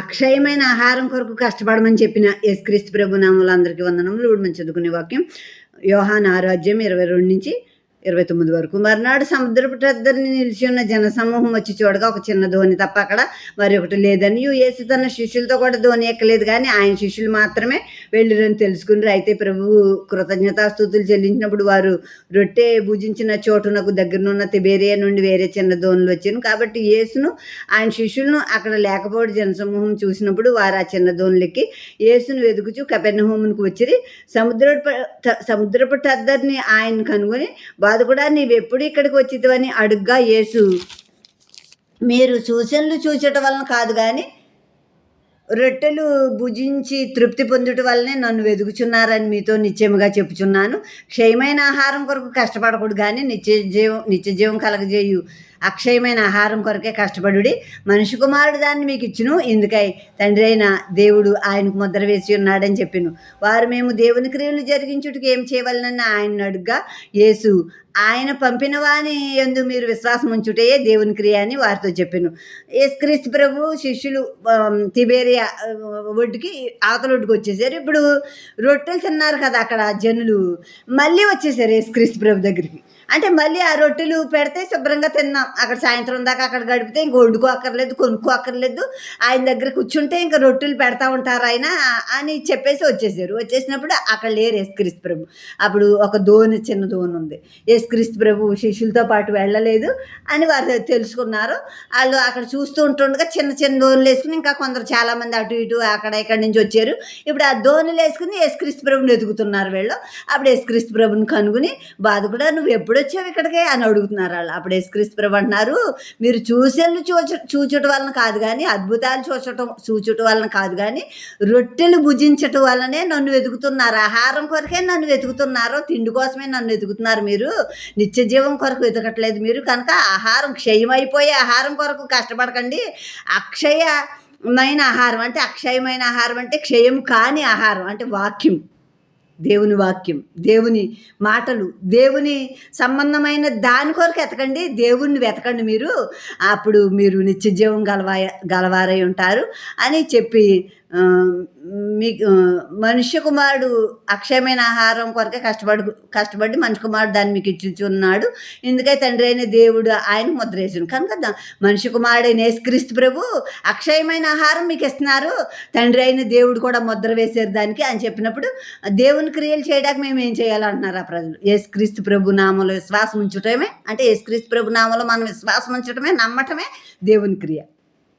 అక్షయమైన ఆహారం కొరకు కష్టపడమని చెప్పిన యేసుక్రీస్తు ప్రభు నామములో అందరికీ వందనములు. ఇప్పుడు మనం చదువుకునే వాక్యం యోహాను 6:22-29 వరకు. మర్నాడు సముద్రపు టద్దరిని నిలిచి ఉన్న జనసమూహం వచ్చి చూడగా ఒక చిన్న ధోని తప్ప అక్కడ మరి ఒకటి లేదని యేసు తన శిష్యులతో కూడా ధోని ఎక్కలేదు, కానీ ఆయన శిష్యులు మాత్రమే వెళ్ళిరని తెలుసుకుని అయితే ప్రభువు కృతజ్ఞతాస్తుతులు చెల్లించినప్పుడు వారు రొట్టె భుజించిన చోటునకు దగ్గరనున్న తిబేరియా నుండి వేరే చిన్న ధోనులు వచ్చాను. కాబట్టి యేసును ఆయన శిష్యులను అక్కడ లేకపోవడం జనసమూహం చూసినప్పుడు వారు ఆ చిన్న ధోనులెక్కి యేసును వెతుకుచు కపెర్నహూమునకు వచ్చిరి. సముద్రపు టద్దరిని ఆయన కనుగొని బాధకుడా, నీవెప్పుడు ఇక్కడికి వచ్చితివని అడుగ్గా యేసు, మీరు సూచనలు చూచటం వలన కాదు, కానీ రొట్టెలు భుజించి తృప్తి పొందుట వల్లనే నన్ను వెతుకుచున్నారని మీతో నిశ్చయముగా చెప్పుచున్నాను. క్షయమైన ఆహారం కొరకు కష్టపడకూడదు, కానీ నిత్యజీవం కలగజేయు అక్షయమైన ఆహారం కొరకే కష్టపడుడి. మనిషి కుమారుడు దాన్ని మీకు ఇచ్చును, ఇందుకై తండ్రి అయిన దేవుడు ఆయనకు ముద్ర వేసి ఉన్నాడని చెప్పిను. వారు మేము దేవుని క్రియలు జరిగించుటకు ఏం చేయవలనని ఆయన అడుగ్గా యేసు, ఆయన పంపిన వాని యందు మీరు విశ్వాసం ఉంచుటయే దేవుని క్రియ అని వారితో చెప్పాను. యేసుక్రీస్తు ప్రభు శిష్యులు తిబేరియా ఒడ్డుకి ఒడ్డుకి వచ్చేసారు. ఇప్పుడు రొట్టెలు తిన్నారు కదా అక్కడ జనులు, మళ్ళీ వచ్చేసారు యేసుక్రీస్తు ప్రభు దగ్గరికి. అంటే మళ్ళీ ఆ రొట్టెలు పెడితే శుభ్రంగా తిన్నాం, అక్కడ సాయంత్రం దాకా అక్కడ గడిపితే ఇంక వండుకో అక్కర్లేదు, కొనుక్కో అక్కర్లేదు, ఆయన దగ్గర కూర్చుంటే ఇంకా రొట్టెలు పెడతా ఉంటారు ఆయన అని చెప్పేసి వచ్చేసారు. వచ్చేసినప్పుడు అక్కడ లేరు యేసుక్రీస్తు ప్రభు. అప్పుడు ఒక చిన్న ధోని ఉంది. యేసుక్రీస్తు ప్రభు శిష్యులతో పాటు వెళ్ళలేదు అని వారు తెలుసుకున్నారు. వాళ్ళు అక్కడ చూస్తూ ఉంటుండగా చిన్న చిన్న ధోనులు వేసుకుని ఇంకా కొందరు చాలామంది అటు ఇటు అక్కడ ఇక్కడి నుంచి వచ్చారు. ఇప్పుడు ఆ ధోనులు వేసుకుని యేసుక్రీస్తు ప్రభుని ఎదుగుతున్నారు వీళ్ళు. అప్పుడు యేసుక్రీస్తు ప్రభుని కనుగొని, బాధకుడా, నువ్వు ఎప్పుడు వచ్చావు ఇక్కడికే అని అడుగుతున్నారు వాళ్ళు. అప్పుడు యేసుక్రీస్తు ప్రభు అంటున్నారు, మీరు చూచటం వలన కాదు, కానీ అద్భుతాలు చూచటం వలన కాదు, కానీ రొట్టెలు భుజించటం వల్లనే నన్ను వెతుకుతున్నారు. ఆహారం కొరకే నన్ను వెతుకుతున్నారు, తిండి కోసమే నన్ను వెతుకుతున్నారు. మీరు నిత్య జీవం కొరకు వెతకట్లేదు. మీరు కనుక క్షయమైపోయే ఆహారం కొరకు కష్టపడకండి. అక్షయమైన ఆహారం అంటే క్షయం కాని ఆహారం అంటే వాక్యం, దేవుని వాక్యం, దేవుని మాటలు, దేవుని సంబంధమైన దాని కొరకు వెతకండి. దేవుణ్ణి వెతకండి మీరు, అప్పుడు మీరు నిత్యజీవం గలవారై ఉంటారు అని చెప్పి, మీకు మనుష్య కుమారుడు అక్షయమైన ఆహారం కొరకే కష్టపడి మనిషి కుమారుడు దాన్ని మీకు ఇచ్చుచున్నాడు. ఇందుకై తండ్రి అయిన దేవుడు ఆయన ముద్ర వేసాడు. కనుక మనిషి కుమారుడైన యేసుక్రీస్తు ప్రభు అక్షయమైన ఆహారం మీకు ఇస్తున్నారు, తండ్రి అయిన దేవుడు కూడా ముద్ర వేసారు దానికి అని చెప్పినప్పుడు దేవుని క్రియలు చేయడానికి మేము ఏం చేయాలంటున్నారు ఆ ప్రజలు. యేసుక్రీస్తు ప్రభు నామంలో విశ్వాసం ఉంచటమే, అంటే యేసుక్రీస్తు ప్రభు నామంలో మనం విశ్వాసం ఉంచటమే, నమ్మటమే దేవుని క్రియ.